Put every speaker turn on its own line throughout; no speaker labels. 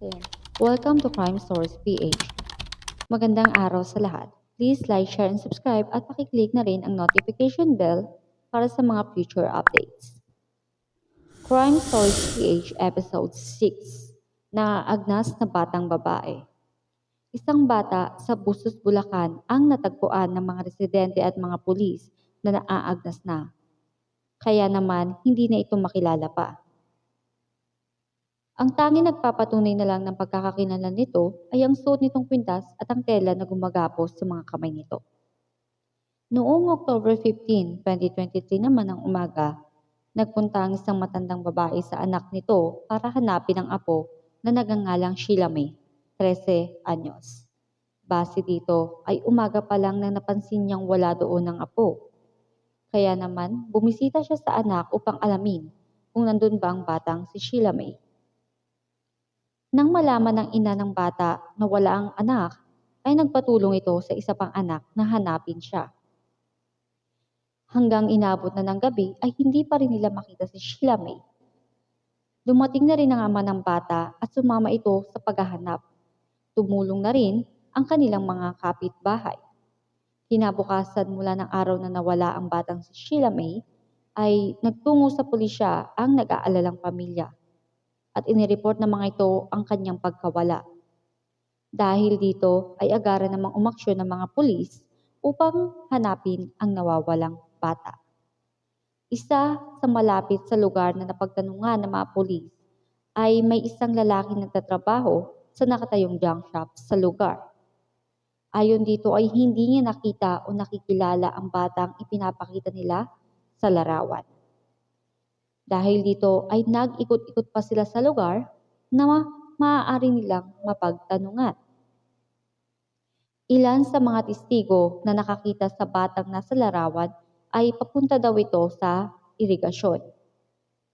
Ayan. Welcome to Crime Stories PH. Magandang araw sa lahat. Please like, share, and subscribe at pakiclick na rin ang notification bell para sa mga future updates. Crime Stories PH Episode 6, Naaagnas na Batang Babae. Isang bata sa Busos, Bulacan ang natagpuan ng mga residente at mga pulis na naaagnas na. Kaya naman, hindi na ito makilala pa. Ang tanging nagpapatunay na lang ng pagkakakilanlan nito ay ang suot nitong kwintas at ang tela na gumagapos sa mga kamay nito. Noong October 15, 2023 naman ng umaga, nagpunta ang isang matandang babae sa anak nito para hanapin ang apo na nagangalang Sheila May, 13 anyos. Base dito ay umaga pa lang nang napansin niyang wala doon ang apo. Kaya naman, bumisita siya sa anak upang alamin kung nandun ba ang batang si Sheila May. Nang malaman ng ina ng bata na wala ang anak, ay nagpatulong ito sa isa pang anak na hanapin siya. Hanggang inabot na ng gabi ay hindi pa rin nila makita si Sheila May. Dumating na rin ang ama ng bata at sumama ito sa paghahanap. Tumulong na rin ang kanilang mga kapitbahay. Kinabukasan mula ng araw na nawala ang batang si Sheila May, ay nagtungo sa pulisya ang nag-aalalang pamilya at inireport ng mga ito ang kanyang pagkawala. Dahil dito ay agaran namang umaksyon ng mga pulis upang hanapin ang nawawalang bata. Isa sa malapit sa lugar na napagtanungan ng mga pulis ay may isang lalaking nagtatrabaho sa nakatayong junk shop sa lugar. Ayon dito ay hindi niya nakita o nakikilala ang batang ipinapakita nila sa larawan. Dahil dito ay nag-ikot-ikot pa sila sa lugar na maaari nilang mapagtanungan. Ilan sa mga testigo na nakakita sa batang nasa larawan ay papunta daw ito sa irigasyon.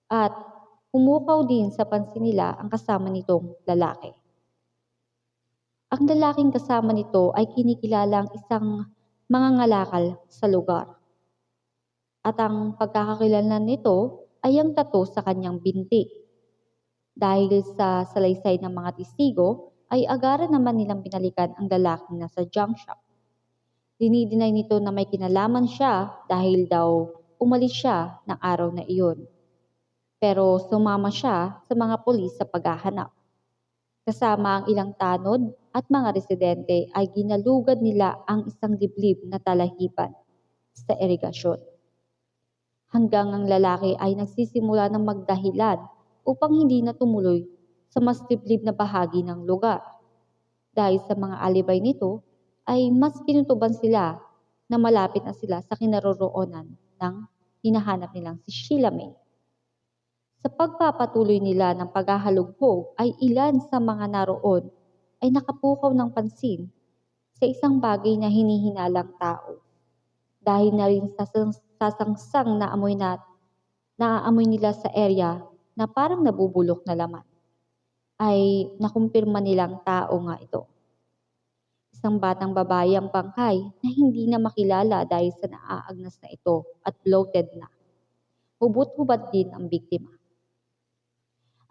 At humukaw din sa pansin nila ang kasama nitong lalaki. Ang lalaking kasama nito ay kinikilalang isang mangangalakal sa lugar. At ang pagkakakilanlan nito ay ang tattoo sa kanyang binti. Dahil sa salaysay ng mga testigo, ay agaran naman nilang binalikan ang lalaking nasa junk shop. Dinidinay nito na may kinalaman siya dahil daw umalis siya ng araw na iyon. Pero sumama siya sa mga pulis sa paghahanap. Kasama ang ilang tanod at mga residente ay ginalugad nila ang isang liblib na talahiban sa irigasyon. Hanggang ang lalaki ay nagsisimula ng magdahilan upang hindi na tumuloy sa mas liblib na bahagi ng lugar. Dahil sa mga alibay nito, ay mas kinutuban sila na malapit na sila sa kinaroroonan ng hinahanap nilang si Sheila May. Sa pagpapatuloy nila ng paghahalughog ay ilan sa mga naroon ay nakapukaw ng pansin sa isang bagay na hinihinalang tao. Dahil na rin sa sasangsang na naaamoy nila sa area na parang nabubulok na laman, ay nakumpirma nilang tao nga ito. Isang batang babae ang bangkay na hindi na makilala dahil sa naaagnas na ito at bloated na. Hubot-hubad din ang biktima.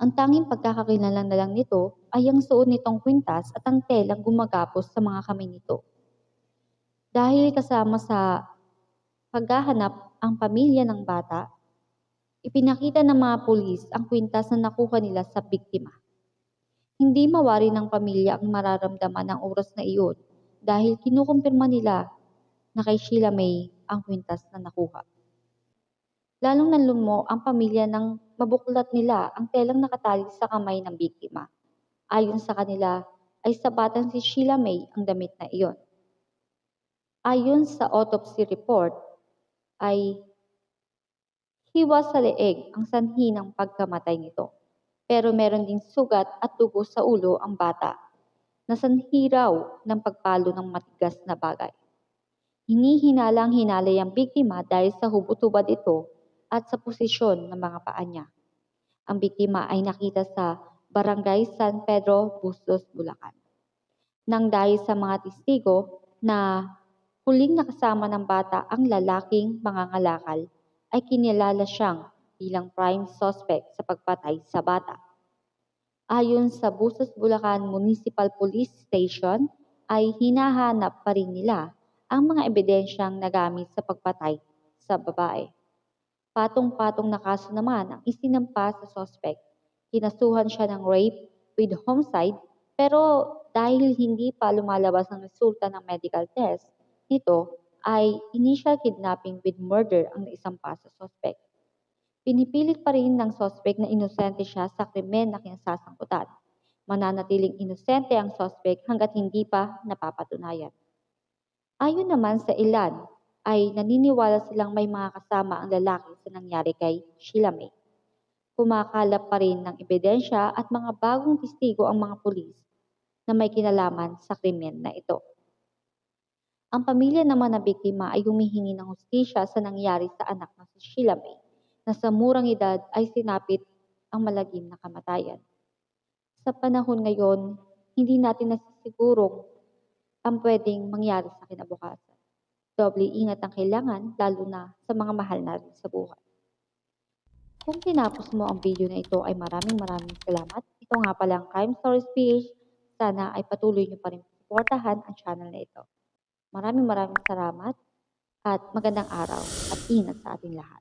Ang tanging pagkakakilanlan na lang nito ay ang suot nitong kwintas at ang telang gumagapos sa mga kamay nito. Dahil kasama sa paghahanap ang pamilya ng bata, ipinakita ng mga pulis ang kwintas na nakuha nila sa biktima. Hindi mawari ng pamilya ang mararamdaman ng oras na iyon dahil kinukumpirma nila na kay Sheila May ang kwintas na nakuha. Lalong nanlumo ang pamilya nang mabuklat nila ang telang nakatali sa kamay ng biktima. Ayon sa kanila ay sa batang si Sheila May ang damit na iyon. Ayon sa autopsy report ay hiwa sa leeg ang sanhi ng pagkamatay nito. Pero meron ding sugat at dugo sa ulo ang bata na sanhi raw ng pagpalo ng matigas na bagay. Hinihinalang hinalay ang biktima dahil sa hubot-hubad ito at sa posisyon ng mga paa niya. Ang biktima ay nakita sa Barangay San Pedro, Bustos, Bulacan. Nang dahil sa mga testigo na huling nakasama ng bata ang lalaking mangangalakal, ay kinilala siyang bilang prime suspect sa pagpatay sa bata. Ayon sa Busos, Bulacan Municipal Police Station, ay hinahanap pa rin nila ang mga ebidensyang nagamit sa pagpatay sa babae. Patong-patong na kaso naman ang isinampa sa suspect. Kinasuhan siya ng rape with homicide, pero dahil hindi pa lumalabas ang resulta ng medical test nito, ay initial kidnapping with murder ang naisampa sa suspect. Pinipilit pa rin ng suspect na inosente siya sa krimen na kinasasangkutan. Mananatiling inosente ang suspect hanggat hindi pa napapatunayan. Ayon naman sa ilan, ay naniniwala silang may mga kasama ang lalaki sa nangyari kay Sheila May. Kumakalap pa rin ng ebidensya at mga bagong testigo ang mga pulis na may kinalaman sa krimen na ito. Ang pamilya naman na biktima ay humihingi ng hustisya sa nangyari sa anak na si Sheila May, na sa murang edad ay sinapit ang malagim na kamatayan. Sa panahon ngayon, hindi natin nasisigurong ang pwedeng mangyari sa kinabukasan. Doble ingat ang kailangan, lalo na sa mga mahal natin sa buhay. Kung tinapos mo ang video na ito ay maraming salamat. Ito nga pala ang Crime Stories PH. Sana ay patuloy niyo pa rin suportahan ang channel na ito. Maraming salamat at magandang araw at ingat sa ating lahat.